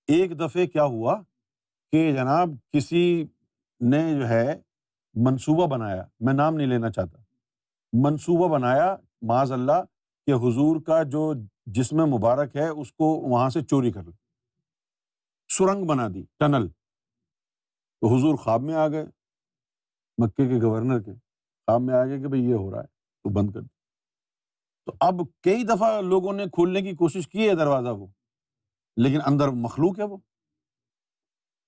ایک دفعہ کیا ہوا کہ جناب کسی نے جو ہے منصوبہ بنایا، میں نام نہیں لینا چاہتا، منصوبہ بنایا معاذ اللہ کہ حضور کا جو جسم مبارک ہے اس کو وہاں سے چوری کر لیں، سرنگ بنا دی، ٹنل۔ تو حضور خواب میں آ گئے، مکے کے گورنر کے خواب میں آ گئے کہ بھئی یہ ہو رہا ہے تو بند کر دیں۔ تو اب کئی دفعہ لوگوں نے کھولنے کی کوشش کی ہے دروازہ وہ، لیکن اندر مخلوق ہے وہ۔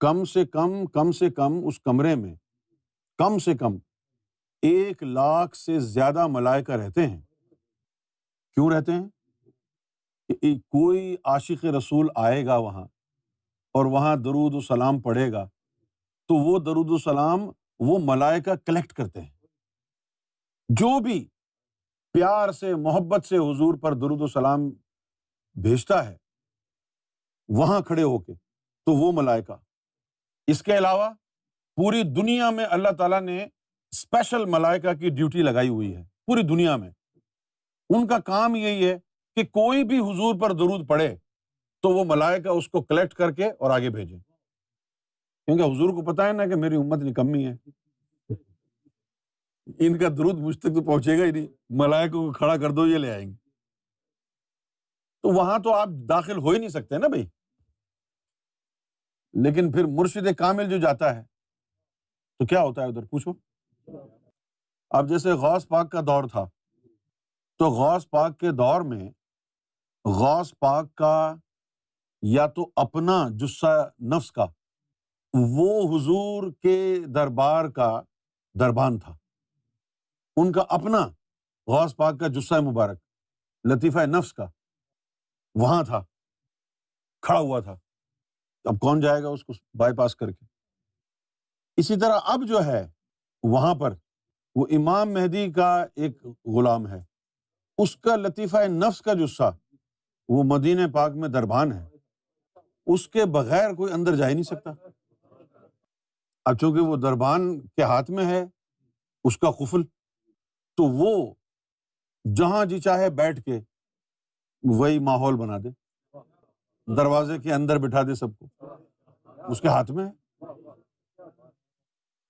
کم سے کم اس کمرے میں کم سے کم 1,00,000 سے زیادہ ملائکہ رہتے ہیں۔ کیوں رہتے ہیں؟ کہ کوئی عاشق رسول آئے گا وہاں اور وہاں درود و سلام پڑھے گا تو وہ درود و سلام وہ ملائکہ کلیکٹ کرتے ہیں۔ جو بھی پیار سے محبت سے حضور پر درود و سلام بھیجتا ہے وہاں کھڑے ہو کے تو وہ ملائکہ۔ اس کے علاوہ پوری دنیا میں اللہ تعالیٰ نے اسپیشل ملائکہ کی ڈیوٹی لگائی ہوئی ہے پوری دنیا میں۔ ان کا کام یہی ہے کہ کوئی بھی حضور پر درود پڑھے تو وہ ملائکہ اس کو کلیکٹ کر کے اور آگے بھیجیں، کیونکہ حضور کو پتہ ہے نا کہ میری امت نکمی ہے، ان کا درود مجھ تک تو پہنچے گا ہی نہیں، ملائکوں کو کھڑا کر دو یہ لے آئیں گے۔ تو وہاں تو آپ داخل ہو ہی نہیں سکتے نا بھائی۔ لیکن پھر مرشد کامل جو جاتا ہے تو کیا ہوتا ہے ادھر پوچھو۔ اب جیسے غوث پاک کا دور تھا تو غوث پاک کے دور میں غوث پاک کا یا تو اپنا جثہ نفس کا وہ حضور کے دربار کا دربان تھا، ان کا اپنا غوث پاک کا جثہ مبارک لطیفہ نفس کا وہاں تھا، کھڑا ہوا تھا۔ اب کون جائے گا اس کو بائی پاس کر کے؟ اسی طرح اب جو ہے وہاں پر وہ امام مہدی کا ایک غلام ہے، اس کا لطیفہ نفس کا جثہ وہ مدینہ پاک میں دربان ہے، اس کے بغیر کوئی اندر جا ہی نہیں سکتا۔ اب چونکہ وہ دربان کے ہاتھ میں ہے اس کا قفل، تو وہ جہاں جی چاہے بیٹھ کے وہی ماحول بنا دے، دروازے کے اندر بٹھا دے سب کو، اس کے ہاتھ میں ہے۔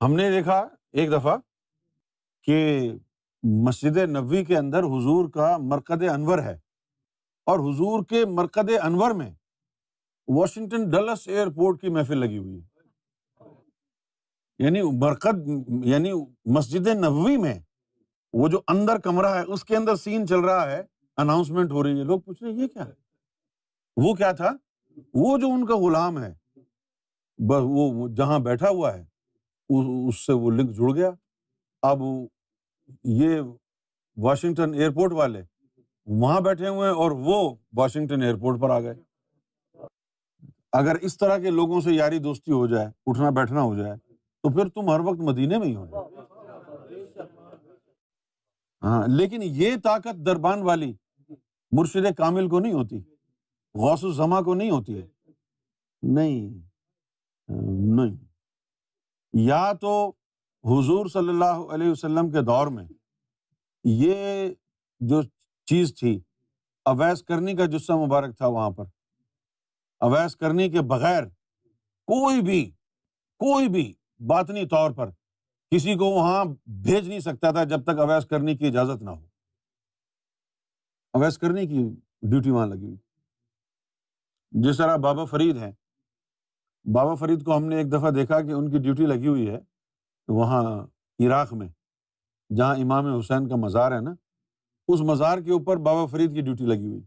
ہم نے دیکھا ایک دفعہ کہ مسجد نبوی کے اندر حضور کا مرقد انور ہے، اور حضور کے مرقد انور میں واشنگٹن ڈلس ایئرپورٹ کی محفل لگی ہوئی ہے۔ یعنی مسجد نبوی میں وہ جو اندر کمرہ ہے اس کے اندر سین چل رہا ہے، اناؤنسمنٹ ہو رہی ہے، لوگ پوچھ رہے ہیں یہ کیا ہے؟ وہ کیا تھا؟ وہ جو ان کا غلام ہے وہ جہاں بیٹھا ہوا ہے اس سے وہ لنک جڑ گیا۔ اب یہ واشنگٹن ایئرپورٹ والے وہاں بیٹھے ہوئے ہیں اور وہ واشنگٹن ایئرپورٹ پر آ گئے۔ اگر اس طرح کے لوگوں سے یاری دوستی ہو جائے، اٹھنا بیٹھنا ہو جائے، تو پھر تم ہر وقت مدینے میں ہی ہو جائے۔ ہاں، لیکن یہ طاقت دربان والی مرشد کامل کو نہیں ہوتی، غوث الزماں کو نہیں ہوتی ہے۔ نہیں، یا تو حضور صلی اللہ علیہ وسلم کے دور میں یہ جو چیز تھی، اویس کرنی کا جثہ مبارک تھا وہاں پر، اویس کرنی کے بغیر کوئی بھی باطنی طور پر کسی کو وہاں بھیج نہیں سکتا تھا جب تک اویس کرنی کی اجازت نہ ہو۔ اویس کرنی کی ڈیوٹی وہاں لگی ہوئی۔ جس طرح بابا فرید ہیں، بابا فرید کو ہم نے ایک دفعہ دیکھا کہ ان کی ڈیوٹی لگی ہوئی ہے وہاں عراق میں، جہاں امام حسین کا مزار ہے نا، اس مزار کے اوپر بابا فرید کی ڈیوٹی لگی ہوئی۔